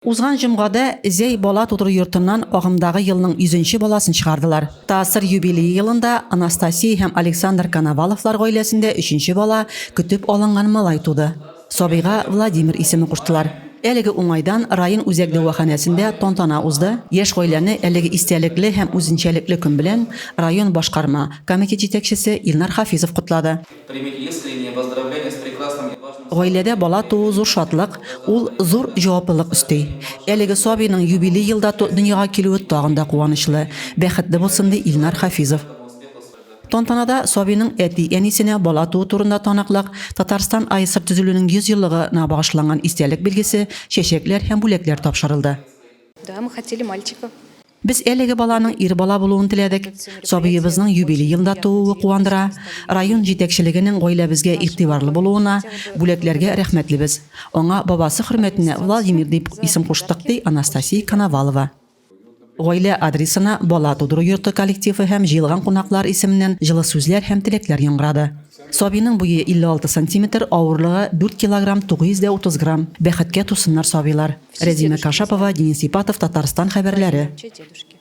Узган җомгада Зәй бала тудыру йортыннан агымдагы елның 100нче баласын чыгардылар. Тасыр юбилей елында Анастасия һәм Александр Коноваловлар гаиләсендә 3нче бала көтеп алынган малай туды. Сабыйга Владимир исеме куштылар. Әлеге уңайдан район үзәк дәваханәсендә тантана узды. Яшь гаиләне әлеге истәлекле һәм үзенчәлекле көн белән район башкарма комитет җитәкчесе Илнар Хафизов котлады. Гаиләдә бала туу зур шатлык, ул зур җаваплылык өсти. Әлеге сабыйның юбилей елда дөньяга килүе тагын да куанычлы. Бәхетле булсын ди Илнар Хафизов. Тантанада сабыйның әти-әнисенә бала туу турында таныклык, Татарстан АСР төзелүнең 100 еллыгына багышланган истәлек билгесе, чәчәкләр һәм бүләкләр тапшырылды. Да, мы хотели мальчика. Без әлеге баланың ир бала булуын теләдек. Сабыебызның юбилей елда тууы куандыра. Район җитәкчелегенең гаиләбезгә игътибарлы булуына, бүләкләргә рәхмәтлебез. Аңа бабасы хөрмәтенә Владимир дип исем куштык ди Анастасия Коновалова. Гаилә адресына бала тудыру йорты коллективы һәм җыелган кунаклар исеменнән җылы сүзләр һәм теләкләр яңгырады. Сабыйның буе 56 см, авырлыгы 4 кг 930 грамм. Бәхеткә тусыннар сабыйлар. Резина Кашапова, Денис Ипатов, Татарстан хәбәрләре. Дедушки.